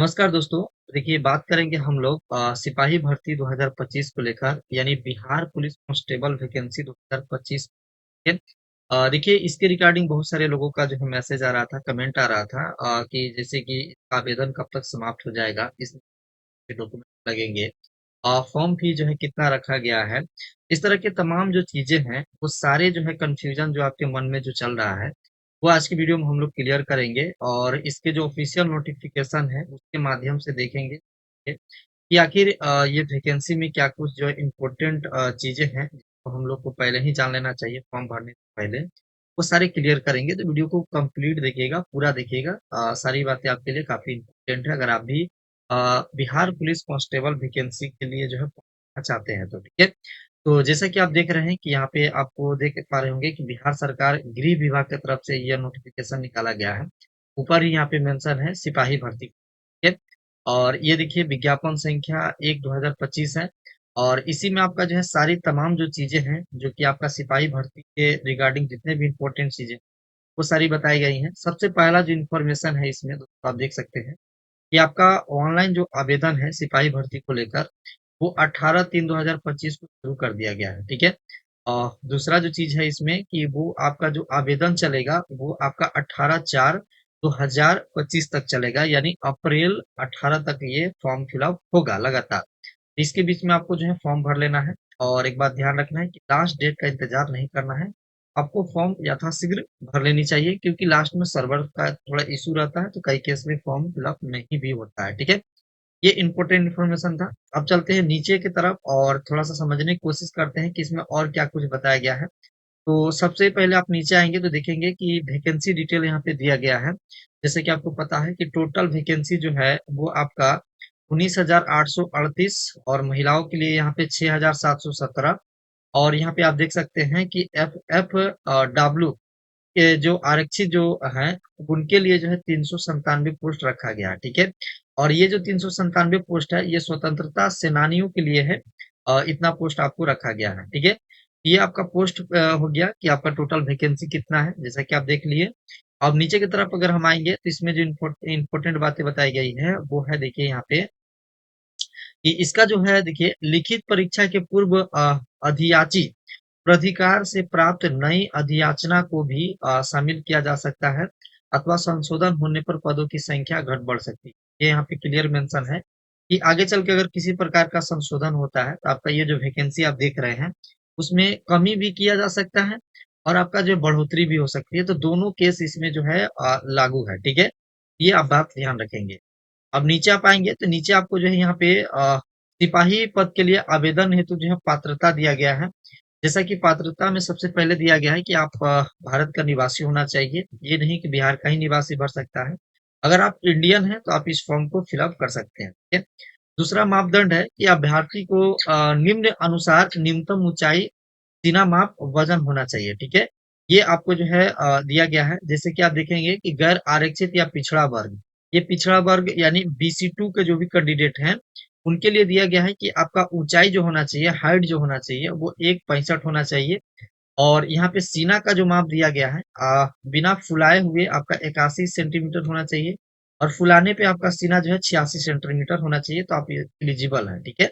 नमस्कार दोस्तों। देखिए बात करेंगे हम लोग सिपाही भर्ती 2025 को लेकर यानी बिहार पुलिस कांस्टेबल वैकेंसी 2025 के। देखिए इसके रिगार्डिंग बहुत सारे लोगों का जो है मैसेज आ रहा था, कमेंट आ रहा था कि जैसे कि इसका आवेदन कब तक समाप्त हो जाएगा, इसमें डॉक्यूमेंट लगेंगे, फॉर्म फी जो है कितना रखा गया है। इस तरह के तमाम जो चीजें हैं वो सारे जो है कंफ्यूजन जो आपके मन में जो चल रहा है वो आज की वीडियो में हम लोग क्लियर करेंगे और इसके जो ऑफिशियल नोटिफिकेशन है उसके माध्यम से देखेंगे कि आखिर ये वैकेंसी में क्या कुछ जो है इम्पोर्टेंट चीजें हैं जिसको हम लोग को पहले ही जान लेना चाहिए फॉर्म भरने से पहले। वो सारे क्लियर करेंगे तो वीडियो को कंप्लीट देखिएगा, पूरा देखिएगा। सारी बातें आपके लिए काफी इम्पोर्टेंट है अगर आप भी बिहार पुलिस कांस्टेबल वैकेंसी के लिए जो है पढ़ना चाहते हैं तो ठीक है। तो जैसा कि आप देख रहे हैं कि यहाँ पे आपको देख पा रहे होंगे कि बिहार सरकार गृह विभाग की तरफ से यह नोटिफिकेशन निकाला गया है। ऊपर ही यहाँ पे मेंशन है सिपाही भर्ती, ठीक है। और ये देखिए विज्ञापन संख्या 1/2025 है और इसी में आपका जो है सारी तमाम जो चीजें हैं जो कि आपका सिपाही भर्ती के रिगार्डिंग जितने भी इम्पोर्टेंट चीजें वो सारी बताई गई हैं। सबसे पहला जो इन्फॉर्मेशन है इसमें दोस्तों आप देख सकते हैं कि आपका ऑनलाइन जो आवेदन है सिपाही भर्ती को लेकर वो 18/3/2025 को शुरू कर दिया गया है, ठीक है। और दूसरा जो चीज है इसमें कि वो आपका जो आवेदन चलेगा वो आपका 18/4/2025 तक चलेगा, यानी अप्रैल 18 तक ये फॉर्म फिलअप होगा लगातार। इसके बीच में आपको जो है फॉर्म भर लेना है और एक बात ध्यान रखना है कि लास्ट डेट का इंतजार नहीं करना है। आपको फॉर्म यथाशीघ्र भर लेनी चाहिए क्योंकि लास्ट में सर्वर का थोड़ा इशू रहता है तो कई केस में फॉर्म फिलअप नहीं भी होता है, ठीक है। ये इंपॉर्टेंट इन्फॉर्मेशन था। अब चलते हैं नीचे की तरफ और थोड़ा सा समझने की कोशिश करते हैं कि इसमें और क्या कुछ बताया गया है। तो सबसे पहले आप नीचे आएंगे तो देखेंगे कि वैकेंसी डिटेल यहाँ पे दिया गया है। जैसे कि आपको पता है कि टोटल वैकेंसी जो है वो आपका 19,838 और महिलाओं के लिए यहाँ पे 6,717। और यहाँ पे आप देख सकते हैं कि एफ एफ डब्ल्यू के जो आरक्षित जो हैं उनके लिए जो है 397 पोस्ट रखा गया है, ठीक है। और ये जो 397 पोस्ट है ये स्वतंत्रता सेनानियों के लिए है। इतना पोस्ट आपको रखा गया है, ठीक है। ये आपका पोस्ट हो गया कि आपका टोटल वैकेंसी कितना है जैसा कि आप देख लिए। अब नीचे की तरफ अगर हम आएंगे तो इसमें जो इम्पोर्टेंट बातें बताई गई है वो है देखिए यहाँ पे कि इसका जो है देखिए लिखित परीक्षा के पूर्व अधियाची प्राधिकार से प्राप्त नई अधियाचना को भी शामिल किया जा सकता है अथवा संशोधन होने पर पदों की संख्या घट बढ़ सकती है। ये यहाँ पे क्लियर मेंशन है कि आगे चल के अगर किसी प्रकार का संशोधन होता है तो आपका ये जो वैकेंसी आप देख रहे हैं उसमें कमी भी किया जा सकता है और आपका जो बढ़ोतरी भी हो सकती है। तो दोनों केस इसमें जो है लागू है, ठीक है। ये आप बात ध्यान रखेंगे। अब नीचे आप आएंगे तो नीचे आपको जो है यहाँ पे सिपाही पद के लिए आवेदन हेतु जो है पात्रता दिया गया है। जैसा कि पात्रता में सबसे पहले दिया गया है कि आप भारत का निवासी होना चाहिए, ये नहीं कि बिहार का ही निवासी भर सकता है। अगर आप इंडियन हैं तो आप इस फॉर्म को फिलअप कर सकते हैं, ठीक है। दूसरा मापदंड है कि अभ्यर्थी को निम्न अनुसार न्यूनतम ऊंचाई, सीना माप, वजन होना चाहिए, ठीक है। ये आपको जो है दिया गया है। जैसे कि आप देखेंगे कि गैर आरक्षित या पिछड़ा वर्ग, ये पिछड़ा वर्ग यानी BC2 के जो भी कैंडिडेट हैं उनके लिए दिया गया है कि आपका ऊंचाई जो होना चाहिए, हाइट जो होना चाहिए वो 1.65 होना चाहिए। और यहाँ पे सीना का जो माप दिया गया है बिना फुलाए हुए आपका 81 सेंटीमीटर होना चाहिए और फुलाने पे आपका सीना जो है 86 सेंटीमीटर होना चाहिए तो आप एलिजिबल है, ठीक है।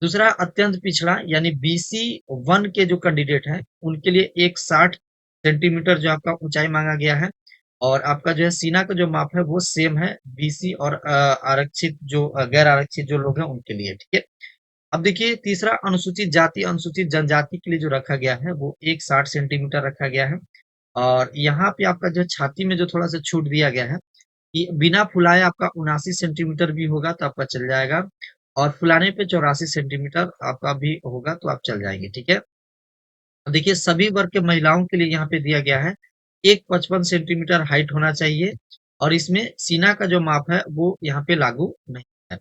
दूसरा अत्यंत पिछड़ा यानी BC1 के जो कैंडिडेट हैं उनके लिए 160 सेंटीमीटर जो आपका ऊंचाई मांगा गया है। और आपका जो है सीना का जो माप है वो सेम है BC और आरक्षित जो गैर आरक्षित जो लोग हैं उनके लिए, ठीक है। अब देखिए तीसरा अनुसूचित जाति अनुसूचित जनजाति के लिए जो रखा गया है वो 160 सेंटीमीटर रखा गया है। और यहाँ पे आपका जो छाती में जो थोड़ा सा छूट दिया गया है कि बिना फुलाए आपका 79 सेंटीमीटर भी होगा तो आपका चल जाएगा और फुलाने पे 84 सेंटीमीटर आपका भी होगा तो आप चल जाएंगे, ठीक है। अब देखिए सभी वर्ग के महिलाओं के लिए यहाँ पे दिया गया है 155 सेंटीमीटर हाइट होना चाहिए और इसमें सीना का जो माप है वो यहाँ पे लागू नहीं है।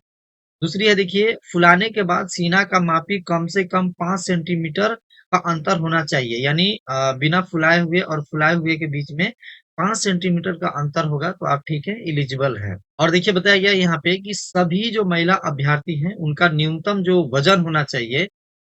दूसरी है देखिए फुलाने के बाद सीना का मापी कम से कम 5 सेंटीमीटर का अंतर होना चाहिए, यानी बिना फुलाए हुए और फुलाए हुए के बीच में 5 सेंटीमीटर का अंतर होगा तो आप ठीक है, एलिजिबल है। और देखिए बताया गया यहाँ पे कि सभी जो महिला अभ्यर्थी हैं उनका न्यूनतम जो वजन होना चाहिए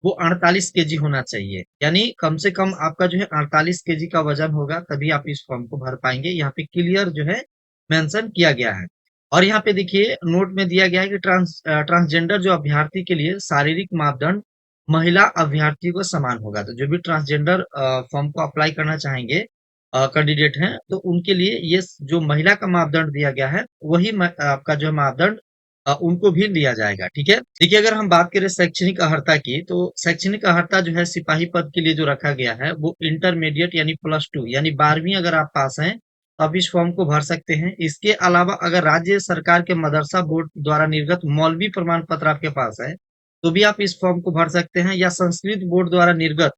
वो 48 kg होना चाहिए, यानी कम से कम आपका जो है 48 kg का वजन होगा तभी आप इस फॉर्म को भर पाएंगे। यहाँ पे क्लियर जो है मेंशन किया गया है। और यहाँ पे देखिए नोट में दिया गया है कि ट्रांसजेंडर जो अभ्यर्थी के लिए शारीरिक मापदंड महिला अभ्यर्थी को समान होगा। तो जो भी ट्रांसजेंडर फॉर्म को अप्लाई करना चाहेंगे कैंडिडेट हैं, तो उनके लिए ये जो महिला का मापदंड दिया गया है वही आपका जो है मापदंड उनको भी लिया जाएगा। ठीक है, देखिए अगर हम बात करें शैक्षणिक अर्हता की, तो शैक्षणिक अर्हता जो है सिपाही पद के लिए जो रखा गया है वो इंटरमीडिएट यानी +2 यानी 12वीं अगर आप पास हैं तो आप इस फॉर्म को भर सकते हैं। इसके अलावा अगर राज्य सरकार के मदरसा बोर्ड द्वारा निर्गत मौलवी प्रमाण पत्र आपके पास है तो भी आप इस फॉर्म को भर सकते हैं, या संस्कृत बोर्ड द्वारा निर्गत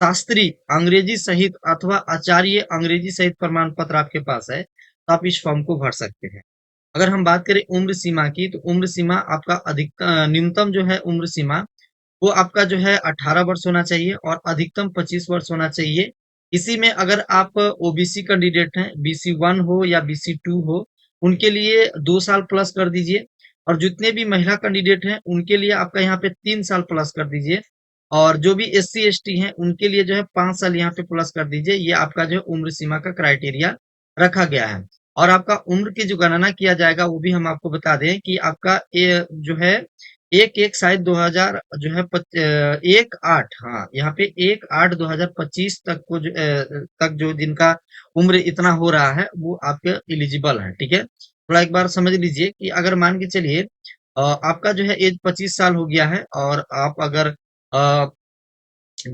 शास्त्री अंग्रेजी सहित अथवा आचार्य अंग्रेजी सहित प्रमाण पत्र आपके पास है तो आप इस फॉर्म को भर सकते हैं। अगर हम बात करें उम्र सीमा की, तो उम्र सीमा आपका न्यूनतम जो है उम्र सीमा वो आपका जो है 18 वर्ष होना चाहिए और अधिकतम 25 वर्ष होना चाहिए। इसी में अगर आप ओबीसी कैंडिडेट हैं, BC1 हो या BC2 हो, उनके लिए 2 साल प्लस कर दीजिए, और जितने भी महिला कैंडिडेट हैं उनके लिए आपका यहाँ पे 3 साल प्लस कर दीजिए, और जो भी SC ST हैं उनके लिए जो है 5 साल यहाँ पे प्लस कर दीजिए। ये आपका जो है उम्र सीमा का क्राइटेरिया रखा गया है। और आपका उम्र की जो गणना किया जाएगा वो भी हम आपको बता दें कि आपका जो है 1/1 शायद 2000 जो है 1/8, हाँ यहाँ पे 1/8/2025 तक को तक जो जिनका उम्र इतना हो रहा है वो आपके एलिजिबल है। ठीक है, थोड़ा एक बार समझ लीजिए कि अगर मान के चलिए आपका जो है एज 25 साल हो गया है और आप अगर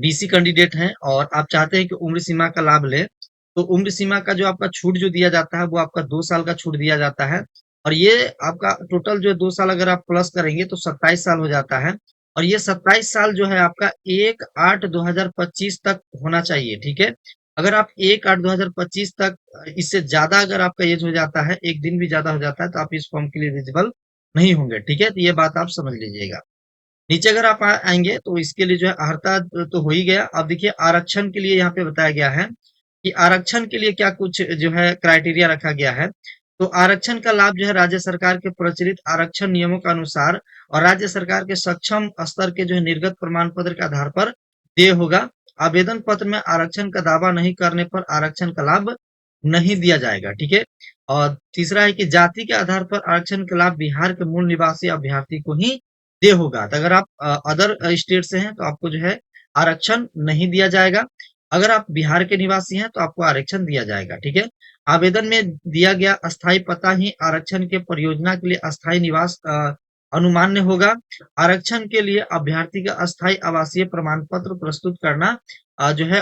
BC कैंडिडेट हैं और आप चाहते हैं कि उम्र सीमा का लाभ लें, तो उम्र सीमा का जो आपका छूट जो दिया जाता है वो आपका 2 साल का छूट दिया जाता है, और ये आपका टोटल जो 2 साल अगर आप प्लस करेंगे तो 27 साल हो जाता है, और ये 27 साल जो है आपका 1/8/2025 तक होना चाहिए। ठीक है, अगर आप 1/8/2025 तक इससे ज्यादा अगर आपका एज हो जाता है, एक दिन भी ज्यादा हो जाता है, तो आप इस फॉर्म के लिए एलिजिबल नहीं होंगे। ठीक है, तो ये बात आप समझ लीजिएगा। नीचे अगर आप आएंगे तो इसके लिए जो है अर्हता तो हो ही गया। अब देखिए आरक्षण के लिए यहाँ पे बताया गया है कि आरक्षण के लिए क्या कुछ जो है क्राइटेरिया रखा गया है। तो आरक्षण का लाभ जो है राज्य सरकार के प्रचलित आरक्षण नियमों के अनुसार और राज्य सरकार के सक्षम स्तर के जो है निर्गत प्रमाण पत्र के आधार पर देय होगा। आवेदन पत्र में आरक्षण का दावा नहीं करने पर आरक्षण का लाभ नहीं दिया जाएगा। ठीक है, और तीसरा है कि जाति के आधार पर आरक्षण का लाभ बिहार के मूल निवासी अभ्यर्थी को ही दे होगा। तो अगर आप अदर स्टेट से हैं तो आपको जो है आरक्षण नहीं दिया जाएगा। अगर आप बिहार के निवासी हैं तो आपको आरक्षण दिया जाएगा। ठीक है, आवेदन में दिया गया अस्थायी पता ही आरक्षण के परियोजना के लिए अस्थायी निवास अनुमान्य होगा। आरक्षण के लिए अभ्यर्थी का अस्थायी आवासीय प्रमाण पत्र प्रस्तुत करना जो है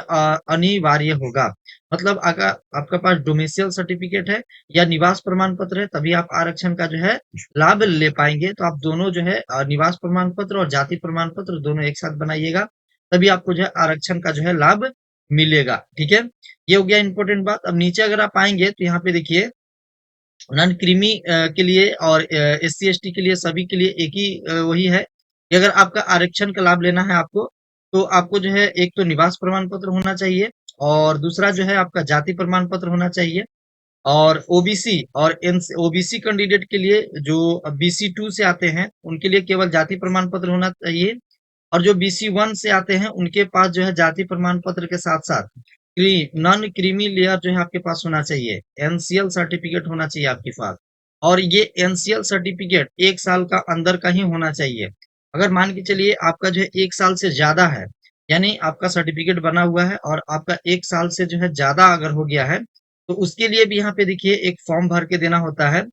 अनिवार्य होगा। मतलब अगर आपके पास डोमिसाइल सर्टिफिकेट है या निवास प्रमाण पत्र है तभी आप आरक्षण का जो है लाभ ले पाएंगे। तो आप दोनों जो है निवास प्रमाण पत्र और जाति प्रमाण पत्र दोनों एक साथ बनाइएगा, तभी आपको जो है आरक्षण का जो है लाभ मिलेगा। ठीक है, ये हो गया इंपॉर्टेंट बात। अब नीचे अगर आप आएंगे तो यहाँ पे देखिए नॉन क्रीमी के लिए और SC ST के लिए सभी के लिए एक ही वही है कि अगर आपका आरक्षण का लाभ लेना है आपको, तो आपको जो है एक तो निवास प्रमाण पत्र होना चाहिए, और दूसरा जो है आपका जाति प्रमाण पत्र होना चाहिए, और ओबीसी और ओबीसी कैंडिडेट के लिए जो BC2 से आते हैं उनके लिए केवल जाति प्रमाण पत्र होना चाहिए, और जो BC1 से आते हैं उनके पास जो है जाति प्रमाण पत्र के साथ साथ नॉन क्रीमी लेयर जो है आपके पास होना चाहिए, NCL सर्टिफिकेट होना चाहिए आपके पास, और ये NCL सर्टिफिकेट 1 साल का अंदर का ही होना चाहिए। अगर मान के चलिए आपका जो है 1 साल से ज्यादा है, यानी आपका सर्टिफिकेट बना हुआ है और आपका 1 साल से जो है ज्यादा अगर हो गया है, तो उसके लिए भी यहाँ पे देखिए एक फॉर्म भर के देना होता है,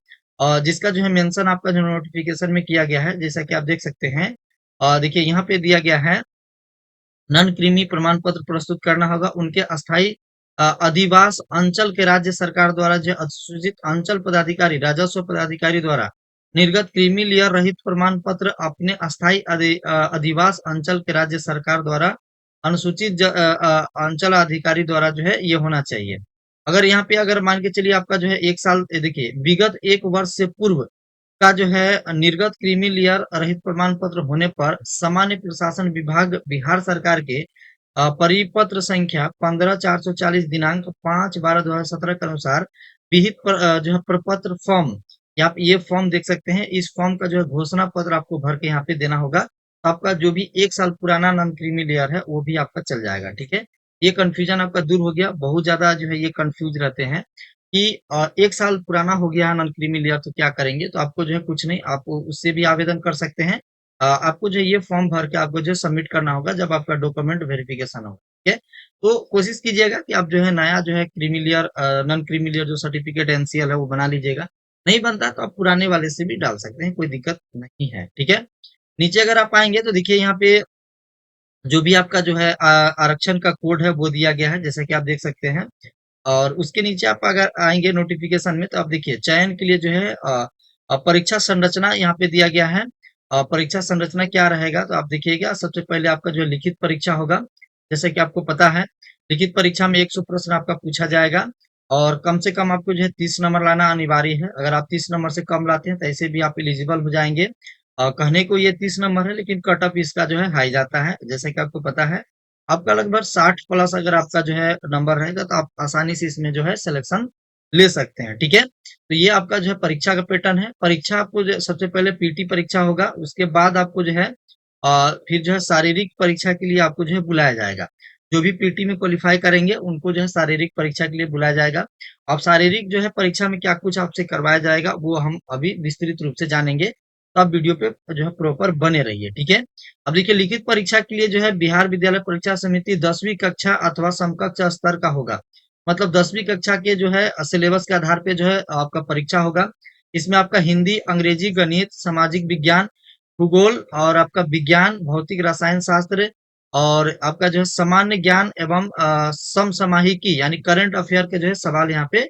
जिसका जो है मेंशन आपका जो नोटिफिकेशन में किया गया है, जैसा कि आप देख सकते हैं। देखिए यहाँ पे दिया गया है नॉन क्रीमी प्रमाण पत्र प्रस्तुत करना होगा उनके अस्थायी अधिवास अंचल के राज्य सरकार द्वारा जो अधिसूचित अंचल पदाधिकारी राजस्व पदाधिकारी द्वारा निर्गत क्रीमी लेयर रहित प्रमाण पत्र अपने अस्थायी अधिवास अंचल के राज्य सरकार द्वारा अनुसूचित अंचल अधिकारी द्वारा जो है ये होना चाहिए। अगर यहाँ पे अगर मान के चलिए आपका जो है 1 साल, देखिए विगत 1 वर्ष से पूर्व का जो है निर्गत क्रीमी लेयर रहित प्रमाण पत्र होने पर सामान्य प्रशासन विभाग बिहार सरकार के परिपत्र संख्या 15/440 दिनांक 5/12/2017 के अनुसार विहित जो है प्रपत्र फॉर्म, या आप ये फॉर्म देख सकते हैं, इस फॉर्म का जो है घोषणा पत्र आपको भर के यहाँ पे देना होगा, तो आपका जो भी 1 साल पुराना नॉन क्रीमी लेयर है वो भी आपका चल जाएगा। ठीक है, ये कंफ्यूजन आपका दूर हो गया। बहुत ज्यादा जो है ये कंफ्यूज रहते हैं कि 1 साल पुराना हो गया है नॉन क्रीमी लेयर तो क्या करेंगे? तो आपको जो है कुछ नहीं, आप उससे भी आवेदन कर सकते हैं। आपको जो है ये फॉर्म भर के आपको जो है सबमिट करना होगा जब आपका डॉक्यूमेंट वेरिफिकेशन होगा, ठीक है? तो कोशिश कीजिएगा कि आप जो है नया जो है creamy layer non creamy layer जो सर्टिफिकेट एनसीएल है वो बना लीजिएगा। नहीं बनता तो आप पुराने वाले से भी डाल सकते हैं, कोई दिक्कत नहीं है, ठीक है? नीचे अगर आप आएँगे तो देखिए यहाँ पे जो भी आपका जो है आरक्षण का कोड है वो दिया गया है, जैसा कि आप देख सकते हैं। और उसके नीचे आप अगर आएँगे नोटिफ़िकेशन में तो आप देखिए चयन के लिए जो है परीक्षा संरचना यहाँ पे दिया गया है। परीक्षा संरचना क्या रहेगा तो आप देखिएगा, सबसे पहले आपका जो है लिखित परीक्षा होगा। जैसे कि आपको पता है लिखित परीक्षा में 100 प्रश्न आपका पूछा जाएगा और कम से कम आपको जो है 30 नंबर लाना अनिवार्य है। अगर आप 30 नंबर से कम लाते हैं तो ऐसे भी आप एलिजिबल हो जाएँगे। कहने को ये 30 नंबर है लेकिन कट ऑफ इसका जो है हाई जाता है। जैसे कि आपको पता है आपका लगभग 60 प्लस अगर आपका जो है नंबर रहेगा तो आप आसानी से इसमें जो है सिलेक्शन ले सकते हैं, ठीक है? तो ये आपका जो है परीक्षा का पैटर्न है। परीक्षा आपको जो सबसे पहले पीटी परीक्षा होगा, उसके बाद आपको जो है फिर जो है शारीरिक परीक्षा के लिए आपको जो है बुलाया जाएगा। जो भी पीटी में क्वालीफाई करेंगे उनको जो है शारीरिक परीक्षा के लिए बुलाया जाएगा। अब शारीरिक जो है परीक्षा में क्या कुछ आपसे करवाया जाएगा वो हम अभी विस्तृत रूप से जानेंगे। तो आप वीडियो पे जो है प्रॉपर बने रहिए, ठीक है? अब देखिए लिखित परीक्षा के लिए जो है बिहार विद्यालय परीक्षा समिति 10वीं कक्षा अथवा समकक्ष स्तर का होगा। मतलब 10वीं कक्षा के जो है सिलेबस के आधार पे जो है आपका परीक्षा होगा। इसमें आपका हिंदी, अंग्रेजी, गणित, सामाजिक विज्ञान, भूगोल और आपका विज्ञान, भौतिक रसायन शास्त्र और आपका जो है सामान्य ज्ञान एवं समसामयिकी यानी करंट अफेयर के जो है सवाल यहाँ पे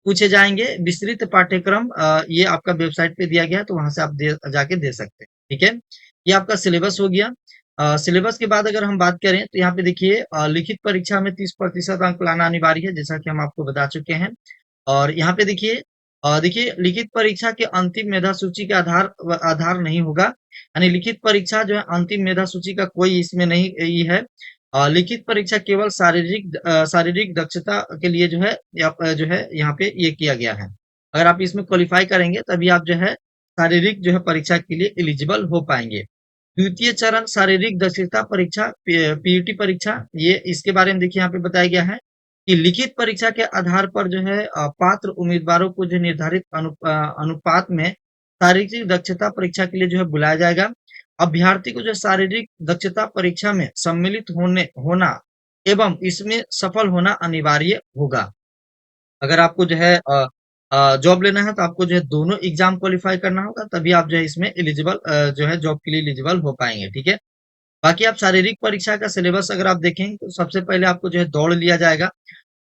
पूछे जाएंगे। विस्तृत पाठ्यक्रम ये आपका वेबसाइट पे दिया गया है तो वहां से आप जाके दे सकते हैं, ठीक है? ये आपका सिलेबस हो गया। सिलेबस के बाद अगर हम बात करें तो यहाँ पे देखिए लिखित परीक्षा में 30% अंक लाना अनिवार्य है, जैसा कि हम आपको बता चुके हैं। और यहाँ पे देखिए देखिए लिखित परीक्षा के अंतिम मेधा सूची के आधार नहीं होगा, यानी लिखित परीक्षा जो है अंतिम मेधा सूची का कोई इसमें नहीं ये है। लिखित परीक्षा केवल शारीरिक दक्षता के लिए जो है जो है यहाँ पे ये किया गया है। अगर आप इसमें क्वालिफाई करेंगे तभी आप जो है शारीरिक जो है परीक्षा के लिए एलिजिबल हो पाएंगे। द्वितीय चरण शारीरिक दक्षता परीक्षा पीईटी परीक्षा, ये इसके बारे में देखिए यहाँ पे बताया गया है कि लिखित परीक्षा के आधार पर जो है पात्र उम्मीदवारों को जो निर्धारित अनुपात में शारीरिक दक्षता परीक्षा के लिए जो है बुलाया जाएगा। अभ्यर्थी को जो शारीरिक दक्षता परीक्षा में सम्मिलित होना एवं इसमें सफल होना अनिवार्य होगा। अगर आपको जो है जॉब लेना है तो आपको जो है दोनों एग्जाम क्वालिफाई करना होगा, तभी आप जो है इसमें एलिजिबल जो है जॉब के लिए एलिजिबल हो पाएंगे, ठीक है? बाकी आप शारीरिक परीक्षा का सिलेबस अगर आप देखें तो सबसे पहले आपको जो है दौड़ लिया जाएगा।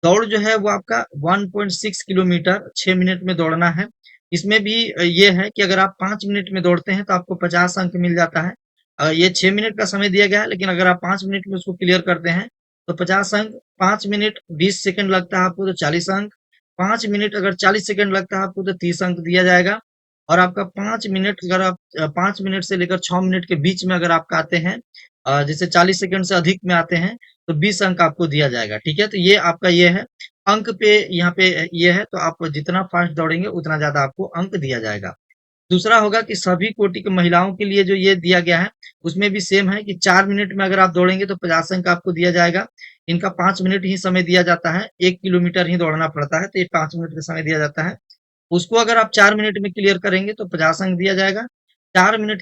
दौड़ जो है वो आपका 1.6 किलोमीटर 6 मिनट में दौड़ना है। इसमें भी ये है कि अगर आप 5 मिनट में दौड़ते हैं तो आपको 50 अंक मिल जाता है। ये 6 मिनट का समय दिया गया है लेकिन अगर आप 5 मिनट में उसको क्लियर करते हैं तो 50 अंक, 5 मिनट 20 सेकंड लगता है आपको तो 40 अंक, 5 मिनट अगर 40 सेकंड लगता है आपको तो 30 अंक दिया जाएगा। और आपका 5 मिनट अगर आप 5 मिनट से लेकर 6 मिनट के बीच में अगर आपका आते हैं जैसे 40 सेकंड से अधिक में आते हैं तो 20 अंक आपको दिया जाएगा, ठीक है? तो ये आपका ये है, अंक पे यहाँ पे ये है, तो आप जितना फास्ट दौड़ेंगे उतना ज़्यादा आपको अंक दिया जाएगा। दूसरा होगा कि सभी कोटि की महिलाओं के लिए जो ये दिया गया है, उसमें भी सेम है कि 4 मिनट में अगर आप दौड़ेंगे तो 50 अंक आपको दिया जाएगा। इनका 5 मिनट ही समय दिया जाता है, 1 किलोमीटर ही दौड़ना पड़ता है, तो ये 5 मिनट का समय दिया जाता है। उसको अगर आप 4 मिनट में क्लियर करेंगे तो 50 अंक दिया जाएगा। 4 मिनट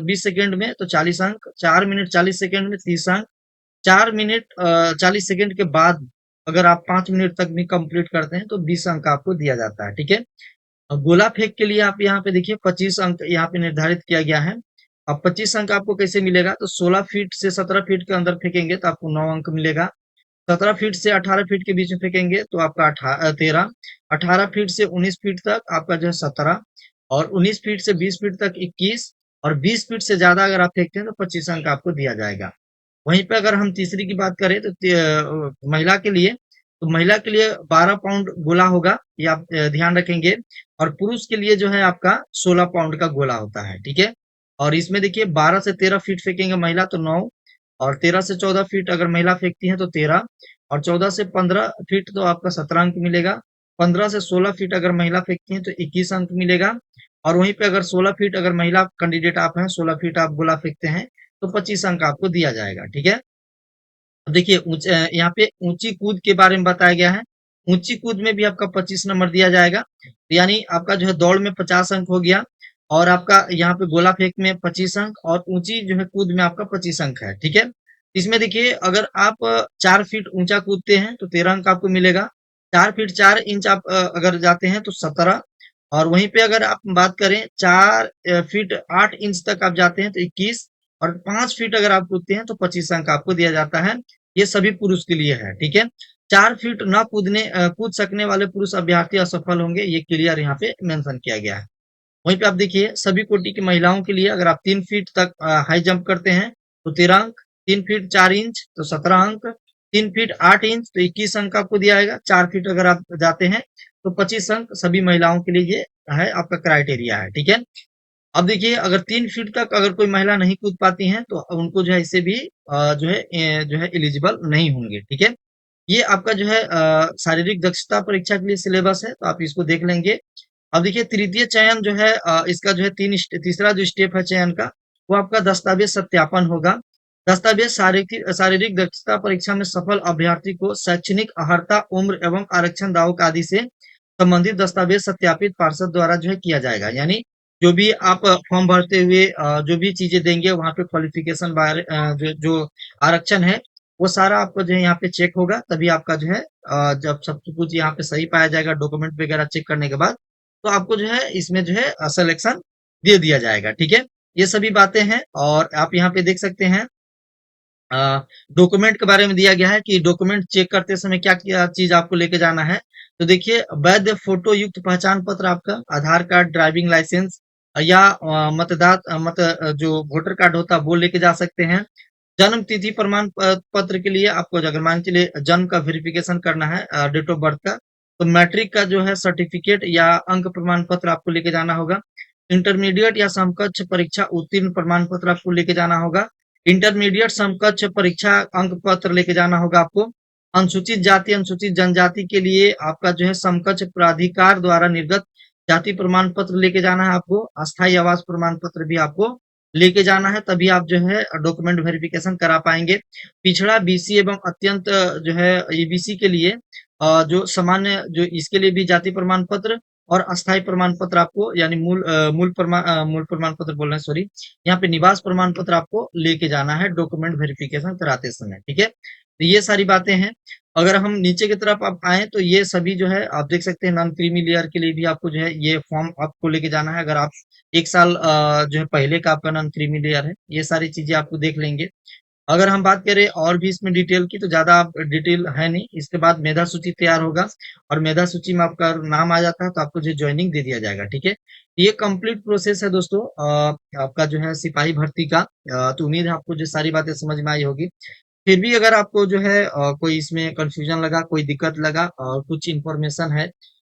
20 सेकंड में तो 40 अंक, 4 मिनट 40 सेकंड में 30 अंक, 4 मिनट 40 सेकंड के बाद अगर आप 5 मिनट तक भी कंप्लीट करते हैं तो 20 अंक आपको दिया जाता है, ठीक है? गोला फेंक के लिए आप यहाँ पे देखिए 25 अंक यहाँ पे निर्धारित किया गया है। अब 25 अंक आपको कैसे मिलेगा तो 16 फीट से 17 फीट के अंदर फेंकेंगे तो आपको 9 अंक मिलेगा। 17 फीट से 18 फीट के बीच में फेंकेंगे तो आपका 13, 18 फीट से 19 फीट तक आपका जो है 17 और 19 फीट से 20 फीट तक 21 और 20 फीट से ज्यादा अगर आप फेंकते हैं तो 25 अंक आपको दिया जाएगा। वहीं पे अगर हम तीसरी की बात करें तो महिला के लिए, तो महिला के लिए 12 पाउंड गोला होगा, ये आप ध्यान रखेंगे। और पुरुष के लिए जो है आपका 16 पाउंड का गोला होता है, ठीक है? और इसमें देखिए 12 से 13 फीट फेंकेंगे महिला तो 9 और 13 से 14 फीट अगर महिला फेंकती है तो 13 और 14 से 15 फीट तो आपका 17 अंक मिलेगा। 15 से 16 फीट अगर महिला फेंकती है तो 21 अंक मिलेगा। और वहीं पे अगर 16 फीट अगर महिला कैंडिडेट आप हैं, 16 फीट आप गोला फेंकते हैं तो 25 अंक आपको दिया जाएगा, ठीक है? अब देखिए यहाँ पे ऊंची कूद के बारे में बताया गया है। ऊंची कूद में भी आपका 25 नंबर दिया जाएगा, यानी आपका जो है दौड़ में 50 अंक हो गया, और आपका यहाँ पे गोला फेंक में 25 अंक, और ऊंची जो है कूद में आपका 25 अंक है। ठीक है, इसमें देखिए अगर आप 4 फीट ऊंचा कूदते हैं तो 13 अंक आपको मिलेगा, 4 फीट 4 इंच आप अगर जाते हैं तो 17, और वहीं पे अगर आप बात करें 4 फीट 8 इंच तक आप जाते हैं तो 21, और 5 फीट अगर आप कूदते हैं तो 25 अंक आपको दिया जाता है। ये सभी पुरुष के लिए है। ठीक है, 4 फीट न कूद सकने वाले पुरुष अभ्यर्थी असफल होंगे, ये क्लियर यहाँ पे मेंशन किया गया है। वहीं पे आप देखिए सभी कोटि की महिलाओं के लिए अगर आप 3 फीट तक हाई जंप करते हैं तो 13 अंक, 3 फीट 4 इंच तो 17 अंक, 3 फीट 8 इंच तो 21 अंक आपको दिया जाएगा, 4 फीट अगर आप जाते हैं तो 25 अंक सभी महिलाओं के लिए ये है आपका क्राइटेरिया है। ठीक है, अब देखिए अगर 3 फीट तक अगर कोई महिला नहीं कूद पाती हैं तो उनको जो है इससे भी जो है एलिजिबल नहीं होंगे। ठीक है, ये आपका जो है शारीरिक दक्षता परीक्षा के लिए सिलेबस है, तो आप इसको देख लेंगे। अब देखिए तृतीय चयन जो है इसका जो है तीसरा जो स्टेप है चयन का, वो आपका दस्तावेज सत्यापन होगा। दस्तावेज शारीरिक शारीरिक दक्षता परीक्षा में सफल अभ्यर्थी को शैक्षणिक अर्हता, उम्र एवं आरक्षण दावों आदि से संबंधित दस्तावेज सत्यापित पार्षद द्वारा जो है किया जाएगा। यानी जो भी आप फॉर्म भरते हुए जो भी चीजें देंगे वहां पे क्वालिफिकेशन बारे जो आरक्षण है वो सारा आपको जो है यहाँ पे चेक होगा, तभी आपका जो है जब सब कुछ यहाँ पे सही पाया जाएगा डॉक्यूमेंट वगैरह चेक करने के बाद, तो आपको जो है इसमें जो है सिलेक्शन दे दिया जाएगा। ठीक है, ये सभी बातें हैं, और आप यहाँ पे देख सकते हैं डॉक्यूमेंट के बारे में दिया गया है कि डॉक्यूमेंट चेक करते समय क्या क्या चीज आपको लेके जाना है। तो देखिए वैध फोटो युक्त पहचान पत्र, आपका आधार कार्ड, ड्राइविंग लाइसेंस, या जो वोटर कार्ड होता है वो लेके जा सकते हैं। जन्म तिथि प्रमाण पत्र के लिए आपको अगर मान के लिए जन्म का वेरिफिकेशन करना है डेट ऑफ बर्थ का, तो मैट्रिक का जो है सर्टिफिकेट या अंक प्रमाण पत्र आपको लेके जाना होगा। इंटरमीडिएट या समकक्ष परीक्षा उत्तीर्ण प्रमाण पत्र आपको लेके जाना होगा। इंटरमीडिएट समकक्ष परीक्षा अंक पत्र लेके जाना होगा आपको। अनुसूचित जाति अनुसूचित जनजाति के लिए आपका जो है समकक्ष प्राधिकार द्वारा निर्गत जाति प्रमाण पत्र लेके जाना है आपको। अस्थायी आवास प्रमाण पत्र भी आपको लेके जाना है, तभी आप जो है डॉक्यूमेंट वेरिफिकेशन करा पाएंगे। पिछड़ा बीसी एवं अत्यंत जो है ईबीसी के लिए जो सामान्य जो इसके लिए भी जाति प्रमाण पत्र और अस्थायी प्रमाण पत्र आपको, यानी मूल प्रमाण पत्र बोल रहे हैं, सॉरी, यहाँ पे निवास प्रमाण पत्र आपको लेके जाना है डॉक्यूमेंट वेरिफिकेशन कराते समय। ठीक है, तो ये सारी बातें हैं। अगर हम नीचे की तरफ आप आए तो ये सभी जो है आप देख सकते हैं, नॉन क्रीमी लेयर के लिए भी आपको जो है ये फॉर्म आपको लेके जाना है। अगर आप 1 साल जो है पहले का आपका नॉन क्रीमी लेयर है, ये सारी चीजें आपको देख लेंगे। अगर हम बात करें और भी इसमें डिटेल की तो ज्यादा डिटेल है नहीं। इसके बाद मेधा सूची तैयार होगा, और मेधा सूची में आपका नाम आ जाता है तो आपको जो ज्वाइनिंग दे दिया जाएगा। ठीक है, ये कंप्लीट प्रोसेस है दोस्तों आपका जो है सिपाही भर्ती का। तो उम्मीद है आपको जो सारी बातें समझ में आई होगी। फिर भी अगर आपको जो है कोई इसमें कंफ्यूजन लगा, कोई दिक्कत लगा, और कुछ इन्फॉर्मेशन है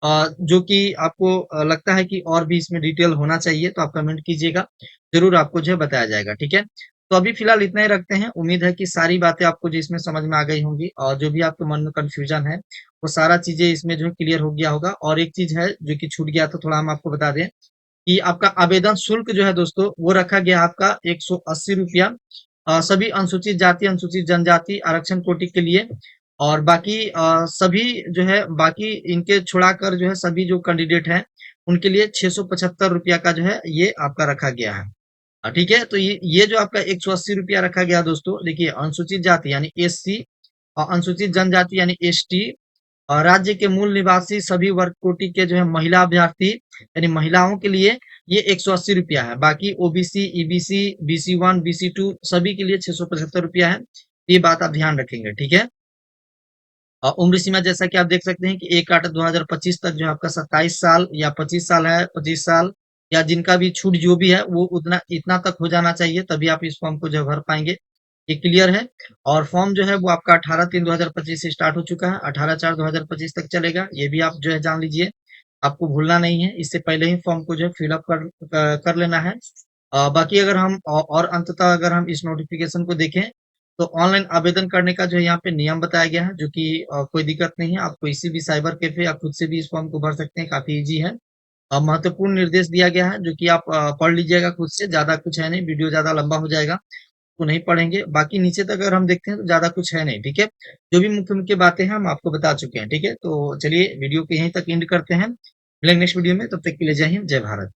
जो कि आपको लगता है कि और भी इसमें डिटेल होना चाहिए, तो आप कमेंट कीजिएगा, जरूर आपको जो है बताया जाएगा। ठीक है, तो अभी फिलहाल इतना ही रखते हैं। उम्मीद है कि सारी बातें आपको जो इसमें समझ में आ गई होंगी, और जो भी आपके मन में कंफ्यूजन है वो सारा चीजें इसमें जो है क्लियर हो गया होगा। और एक चीज है जो कि छूट गया, तो थोड़ा हम आपको बता दें कि आपका आवेदन शुल्क जो है दोस्तों वो रखा गया आपका 180 रुपया, सभी अनुसूचित जाति अनुसूचित जनजाति आरक्षण कोटि के लिए। और बाकी सभी जो है बाकी इनके छुड़ाकर जो है सभी जो कैंडिडेट हैं उनके लिए 675 रुपया का जो है ये आपका रखा गया है। ठीक है, तो ये जो आपका 180 रुपया रखा गया दोस्तों, देखिए अनुसूचित जाति यानी एससी, और अनुसूचित जनजाति यानी एसटी, और राज्य के मूल निवासी सभी वर्ग कोटि के जो है महिला अभ्यर्थी यानी महिलाओं के लिए ये 180 रुपया है। बाकी ओबीसी, ईबीसी, BC1 BC2 सभी के लिए 675 रुपया है। ये बात आप ध्यान रखेंगे। ठीक है, उम्र सीमा जैसा कि आप देख सकते हैं कि 1/8/2025 तक जो है आपका 27 साल या 25 साल है, 25 साल, या जिनका भी छूट जो भी है वो उतना इतना तक हो जाना चाहिए, तभी आप इस फॉर्म को जो है भर पाएंगे। ये क्लियर है। और फॉर्म जो है वो आपका 18/3/2025 से स्टार्ट हो चुका है, 18/4/2025 तक चलेगा, ये भी आप जो है जान लीजिए, आपको भूलना नहीं है। इससे पहले ही फॉर्म को जो है फिलअप कर लेना है। बाकी अगर हम और अंततः अगर हम इस नोटिफिकेशन को देखें तो ऑनलाइन आवेदन करने का जो है यहाँ पे नियम बताया गया है, जो कि कोई दिक्कत नहीं है, आप किसी भी साइबर कैफे या खुद से भी इस फॉर्म को भर सकते हैं, काफी इजी है। महत्वपूर्ण निर्देश दिया गया है जो कि आप पढ़ लीजिएगा खुद से, ज्यादा कुछ है नहीं, वीडियो ज्यादा लंबा हो जाएगा। उसको नहीं पढ़ेंगे। बाकी नीचे तक अगर हम देखते हैं तो ज़्यादा कुछ है नहीं, ठीक है? जो भी मुख्य-मुख्य बातें हैं हम आपको बता चुके हैं, ठीक है? तो चलिए वीडियो को यहीं तक एंड करते हैं। मिलेंगे नेक्स्ट वीडियो में, तब तक के लिए जय हिंद, जय भारत।